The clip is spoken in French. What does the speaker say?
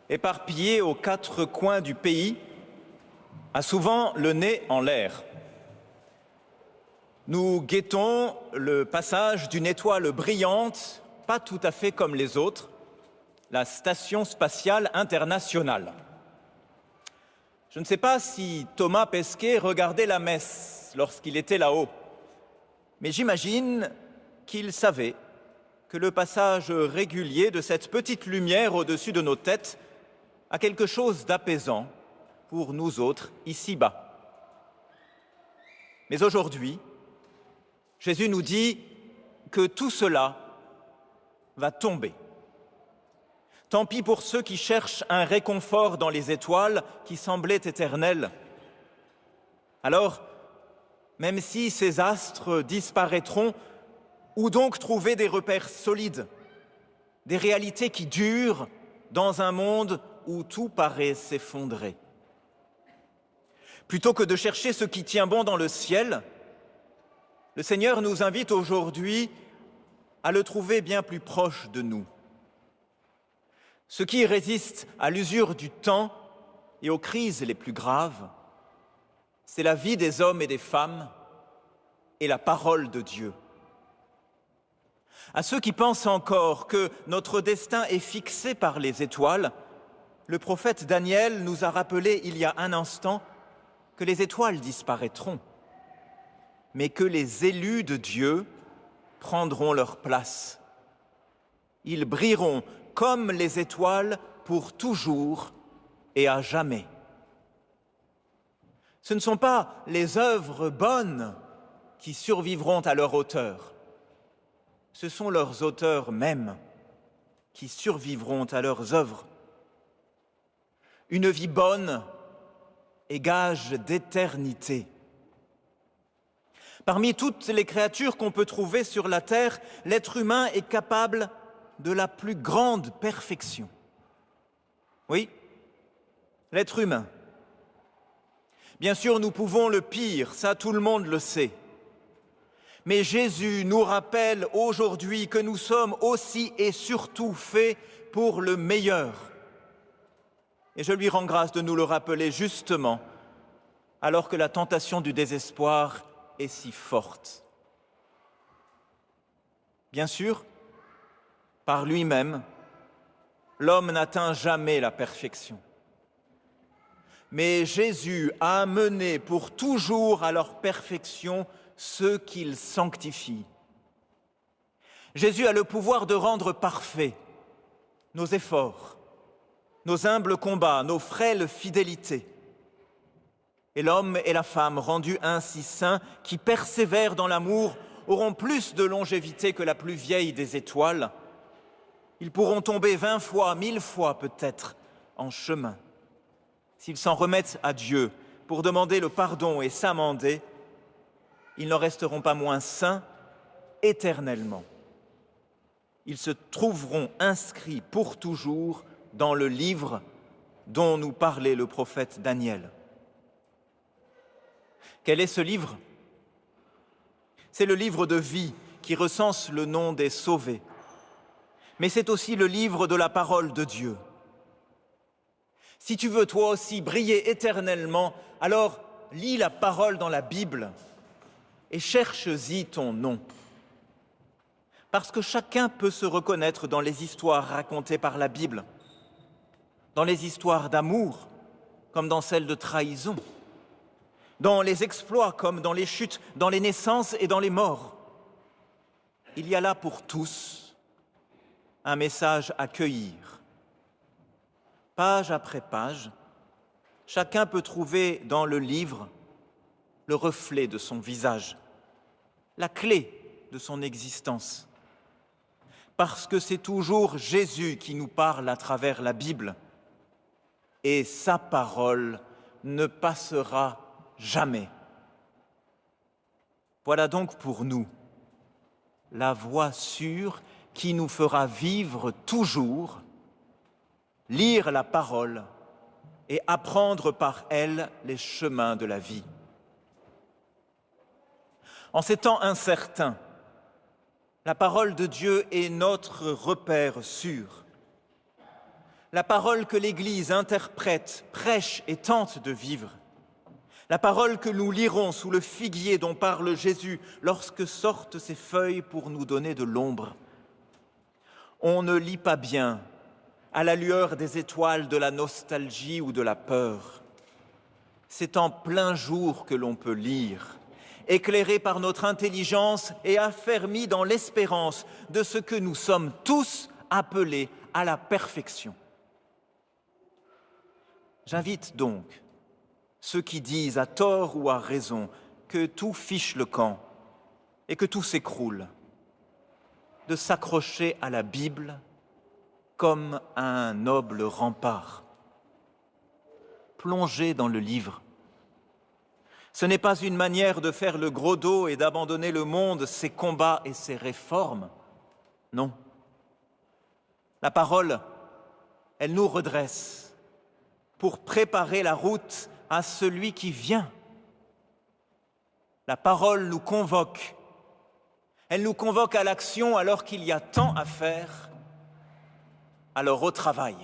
éparpillé aux quatre coins du pays, a souvent le nez en l'air. Nous guettons le passage d'une étoile brillante, pas tout à fait comme les autres, la Station spatiale internationale. Je ne sais pas si Thomas Pesquet regardait la messe lorsqu'il était là-haut, mais j'imagine qu'il savait que le passage régulier de cette petite lumière au-dessus de nos têtes a quelque chose d'apaisant pour nous autres ici-bas. Mais aujourd'hui, Jésus nous dit que tout cela va tomber. Tant pis pour ceux qui cherchent un réconfort dans les étoiles qui semblaient éternelles. Alors, même si ces astres disparaîtront, où donc trouver des repères solides, des réalités qui durent dans un monde où tout paraît s'effondrer? Plutôt que de chercher ce qui tient bon dans le ciel, le Seigneur nous invite aujourd'hui à le trouver bien plus proche de nous. Ce qui résiste à l'usure du temps et aux crises les plus graves, c'est la vie des hommes et des femmes et la parole de Dieu. À ceux qui pensent encore que notre destin est fixé par les étoiles, le prophète Daniel nous a rappelé il y a un instant que les étoiles disparaîtront, mais que les élus de Dieu prendront leur place. Ils brilleront comme les étoiles pour toujours et à jamais. Ce ne sont pas les œuvres bonnes qui survivront à leur auteur. Ce sont leurs auteurs mêmes qui survivront à leurs œuvres. Une vie bonne est gage d'éternité. Parmi toutes les créatures qu'on peut trouver sur la terre, l'être humain est capable de la plus grande perfection. Oui, l'être humain. Bien sûr, nous pouvons le pire, ça tout le monde le sait. Mais Jésus nous rappelle aujourd'hui que nous sommes aussi et surtout faits pour le meilleur. Et je lui rends grâce de nous le rappeler justement, alors que la tentation du désespoir est si forte. Bien sûr, par lui-même, l'homme n'atteint jamais la perfection. Mais Jésus a amené pour toujours à leur perfection ceux qu'il sanctifie. Jésus a le pouvoir de rendre parfaits nos efforts, nos humbles combats, nos frêles fidélités. Et l'homme et la femme rendus ainsi saints, qui persévèrent dans l'amour, auront plus de longévité que la plus vieille des étoiles. Ils pourront tomber 20 fois, 1000 fois peut-être en chemin. S'ils s'en remettent à Dieu pour demander le pardon et s'amender, ils n'en resteront pas moins saints éternellement. Ils se trouveront inscrits pour toujours dans le livre dont nous parlait le prophète Daniel. Quel est ce livre? C'est le livre de vie qui recense le nom des sauvés. Mais c'est aussi le livre de la parole de Dieu. Si tu veux toi aussi briller éternellement, alors lis la parole dans la Bible et cherche-y ton nom. Parce que chacun peut se reconnaître dans les histoires racontées par la Bible, dans les histoires d'amour comme dans celles de trahison, dans les exploits comme dans les chutes, dans les naissances et dans les morts. Il y a là pour tous un message à cueillir. Page après page, chacun peut trouver dans le livre le reflet de son visage, la clé de son existence. Parce que c'est toujours Jésus qui nous parle à travers la Bible. Et sa parole ne passera jamais. Voilà donc pour nous la voie sûre qui nous fera vivre toujours, lire la parole et apprendre par elle les chemins de la vie. En ces temps incertains, la parole de Dieu est notre repère sûr. La parole que l'Église interprète, prêche et tente de vivre. La parole que nous lirons sous le figuier dont parle Jésus lorsque sortent ses feuilles pour nous donner de l'ombre. On ne lit pas bien à la lueur des étoiles de la nostalgie ou de la peur. C'est en plein jour que l'on peut lire, éclairé par notre intelligence et affermi dans l'espérance de ce que nous sommes tous appelés à la perfection. J'invite donc ceux qui disent à tort ou à raison que tout fiche le camp et que tout s'écroule, de s'accrocher à la Bible comme à un noble rempart. Plonger dans le livre. Ce n'est pas une manière de faire le gros dos et d'abandonner le monde, ses combats et ses réformes. Non. La parole, elle nous redresse pour préparer la route à celui qui vient. La parole nous convoque. Elle nous convoque à l'action alors qu'il y a tant à faire. Alors au travail.